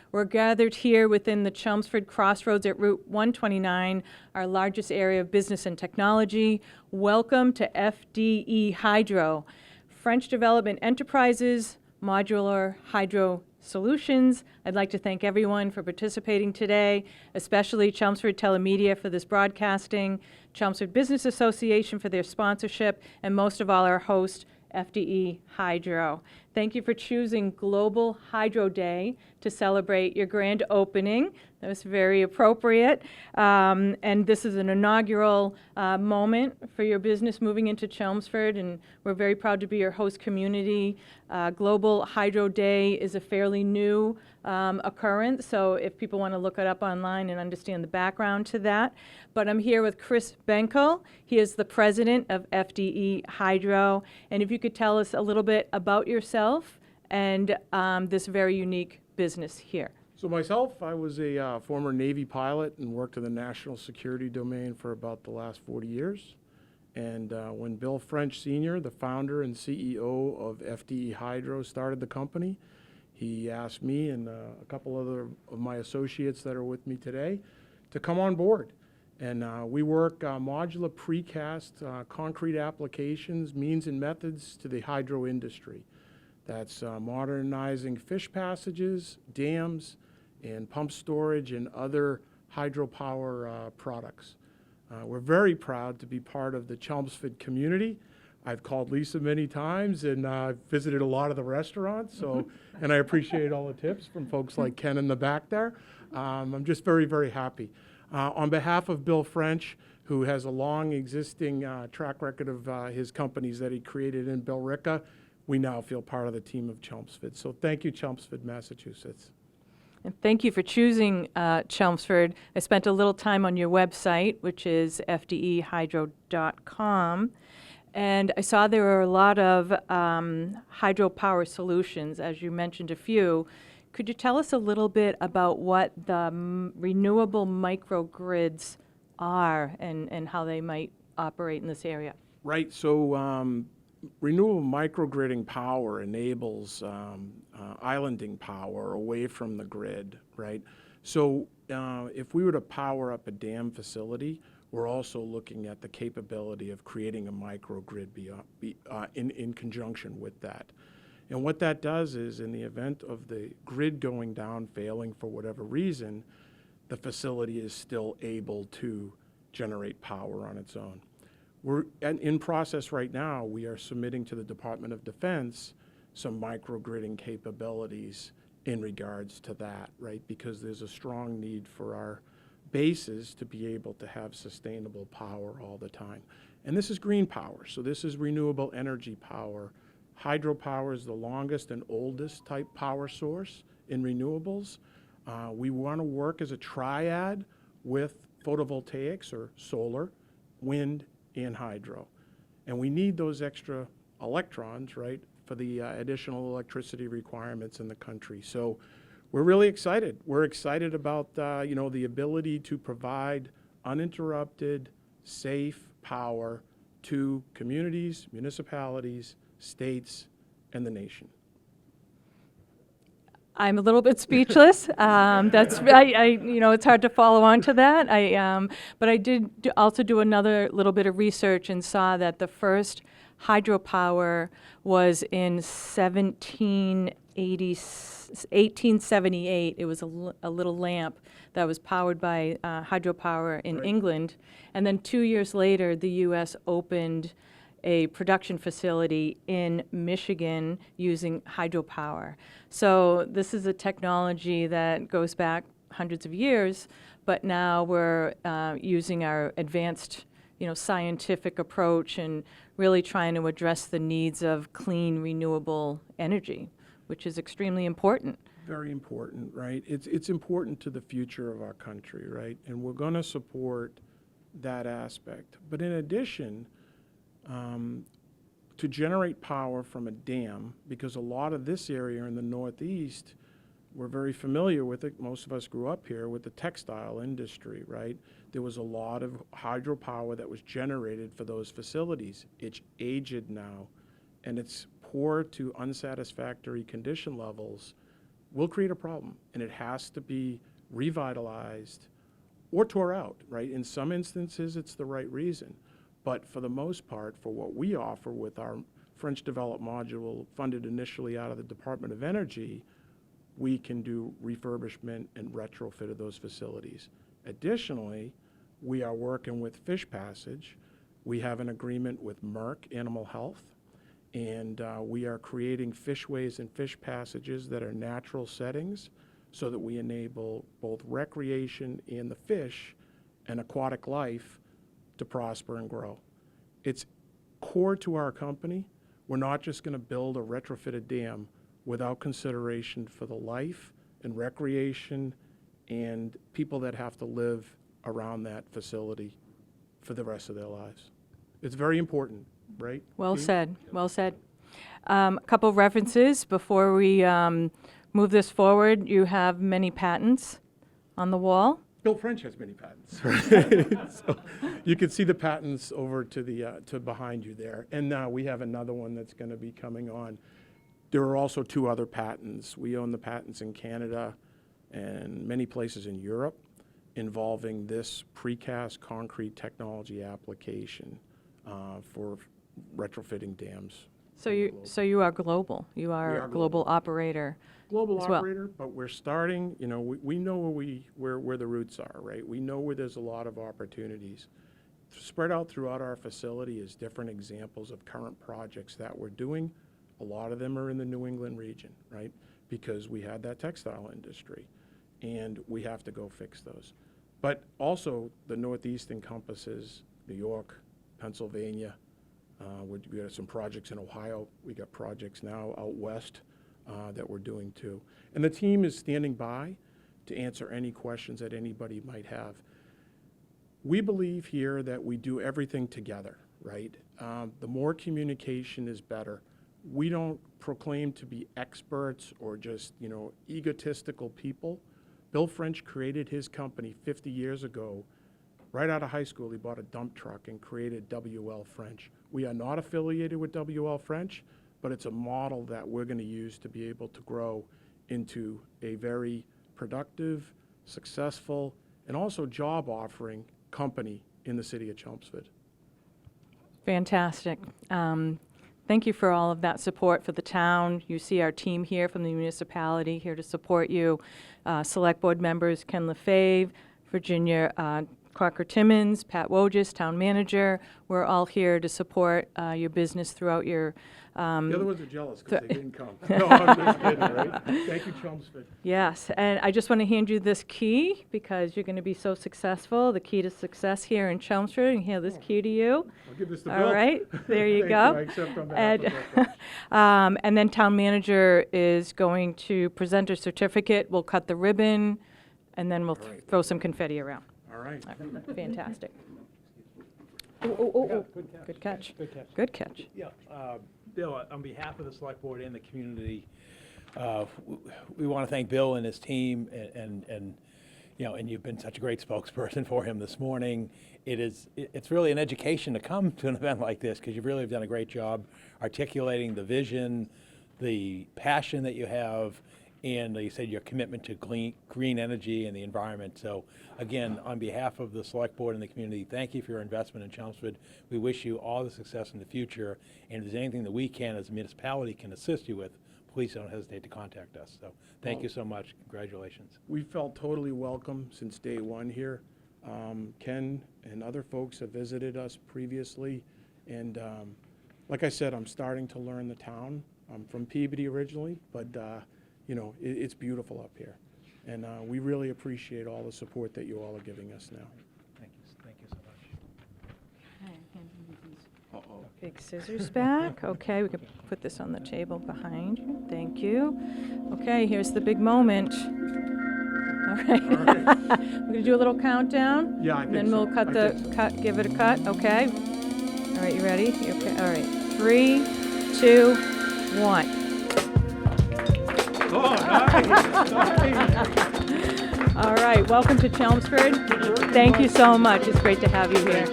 We're gathered here within the Chelmsford Crossroads at Route 129, our largest area of business and technology. Welcome to FDE Hydro, French Development Enterprises, Modular Hydro Solutions. I'd like to thank everyone for participating today, especially Chelmsford Telemedia for this broadcasting, Chelmsford Business Association for their sponsorship, and most of all, our host, FDE Hydro. Thank you for choosing Global Hydro Day to celebrate your grand opening. That was very appropriate. And this is an inaugural moment for your business moving into Chelmsford, and we're very proud to be your host community. Global Hydro Day is a fairly new occurrence, so if people want to look it up online and understand the background to that. But I'm here with Chris Benkel. He is the president of FDE Hydro. And if you could tell us a little bit about yourself and this very unique business here. So myself, I was a former Navy pilot and worked in the national security domain for about the last 40 years. And when Bill French Sr., the founder and CEO of FDE Hydro, started the company, he asked me and a couple other of my associates that are with me today to come on board. And we work modular precast concrete applications, means and methods to the hydro industry. That's modernizing fish passages, dams, and pump storage and other hydropower products. We're very proud to be part of the Chelmsford community. I've called Lisa many times, and I've visited a lot of the restaurants, so, and I appreciate all the tips from folks like Ken in the back there. I'm just very, very happy. On behalf of Bill French, who has a long existing track record of his companies that he created in Billerica, we now feel part of the team of Chelmsford. So thank you, Chelmsford, Massachusetts. And thank you for choosing Chelmsford. I spent a little time on your website, which is fdehydro.com. And I saw there were a lot of hydropower solutions, as you mentioned a few. Could you tell us a little bit about what the renewable microgrids are and how they might operate in this area? Right, so renewable microgridding power enables islanding power away from the grid, right? So if we were to power up a dam facility, we're also looking at the capability of creating a microgrid in conjunction with that. And what that does is, in the event of the grid going down, failing for whatever reason, the facility is still able to generate power on its own. We're in process right now. We are submitting to the Department of Defense some microgridding capabilities in regards to that, right? Because there's a strong need for our bases to be able to have sustainable power all the time. And this is green power, so this is renewable energy power. Hydropower is the longest and oldest type power source in renewables. We want to work as a triad with photovoltaics or solar, wind, and hydro. And we need those extra electrons, right, for the additional electricity requirements in the country. So we're really excited. We're excited about the ability to provide uninterrupted, safe power to communities, municipalities, states, and the nation. I'm a little bit speechless. It's hard to follow on to that. But I did also do another little bit of research and saw that the first hydropower was in 1878. It was a little lamp that was powered by hydropower in England. And then 2 years later, the U.S. opened a production facility in Michigan using hydropower. So this is a technology that goes back hundreds of years, but now we're using our advanced, scientific approach and really trying to address the needs of clean, renewable energy, which is extremely important. Very important, right? It's important to the future of our country, right? And we're going to support that aspect. But in addition, to generate power from a dam, because a lot of this area in the Northeast, we're very familiar with it. Most of us grew up here with the textile industry, right? There was a lot of hydropower that was generated for those facilities. It's aged now, and it's poor to unsatisfactory condition levels will create a problem, and it has to be revitalized or tore out, right? In some instances, it's the right reason. But for the most part, for what we offer with our French developed module funded initially out of the Department of Energy, we can do refurbishment and retrofit of those facilities. Additionally, we are working with Fish Passage. We have an agreement with Merck Animal Health, and we are creating fishways and fish passages that are natural settings so that we enable both recreation and the fish and aquatic life to prosper and grow. It's core to our company. We're not just going to build a retrofitted dam without consideration for the life and recreation and people that have to live around that facility for the rest of their lives. It's very important, right? Well Steve? said, well said. A couple references before we move this forward. You have many patents on the wall. Bill French has many patents. Right? So you can see the patents over to the to behind you there. And now we have another one that's going to be coming on. There are also 2 other patents. We own the patents in Canada and many places in Europe involving this precast concrete technology application for retrofitting dams. So you are global. You are a global operator. Global as well. operator, but we're starting, you know, we know where the roots are, right? We know where there's a lot of opportunities. Spread out throughout our facility is different examples of current projects that we're doing. A lot of them are in the New England region, right? Because we had that textile industry, and we have to go fix those. But also, the Northeast encompasses New York, Pennsylvania. We got some projects in Ohio. We got projects now out west that we're doing too. And the team is standing by to answer any questions that anybody might have. We believe here that we do everything together, right? The more communication is better. We don't proclaim to be experts or just, you know, egotistical people. Bill French created his company 50 years ago. Right out of high school, he bought a dump truck and created WL French. We are not affiliated with WL French, but it's a model that we're going to use to be able to grow into a very productive, successful, and also job-offering company in the city of Chelmsford. Fantastic. Thank you for all of that support for the town. You see our team here from the municipality here to support you. Select board members Ken Lefebvre, Virginia Crocker-Timmons, Pat Wojcik, town manager. We're all here to support your business throughout your The other ones are jealous because they didn't come. No, I'm just kidding, right? Thank you, Chelmsford. Yes, and I just want to hand you this key because you're going to be so successful. The key to success here in Chelmsford, and hand this key to you. I'll give this to All Bill. right, there you Thank go. I accept on behalf of And, Bill. and then town manager is going to present a certificate. We'll cut the ribbon, and then we'll throw some confetti around. All right. Fantastic. Oh. Good catch. Good catch. Good catch. Yeah, Bill, on behalf of the select board and the community, we want to thank Bill and his team, and you know, and you've been such a great spokesperson for him this morning. It's really an education to come to an event like this because you really have done a great job articulating the vision, the passion that you have, and you said your commitment to green energy and the environment. So again, on behalf of the select board and the community, thank you for your investment in Chelmsford. We wish you all the success in the future. And if there's anything that we can as a municipality can assist you with, please don't hesitate to contact us. So thank you so much. Congratulations. We felt totally welcome since day one here. Ken and other folks have visited us previously. And like I said, I'm starting to learn the town. I'm from Peabody originally, but you know, it's beautiful up here. And we really appreciate all the support that you all are giving us now. Thank you so much. Uh-oh. Big scissors back. Okay, we can put this on the table behind you. Thank you. Okay, here's the big moment. All right. We're going to do a little countdown. Yeah, I think Then we'll so. cut give it a cut. Okay. All right, you ready? Okay. All right. 3, 2, 1. Oh, nice. All right, welcome to Chelmsford. Thank you so much. It's great to have you here.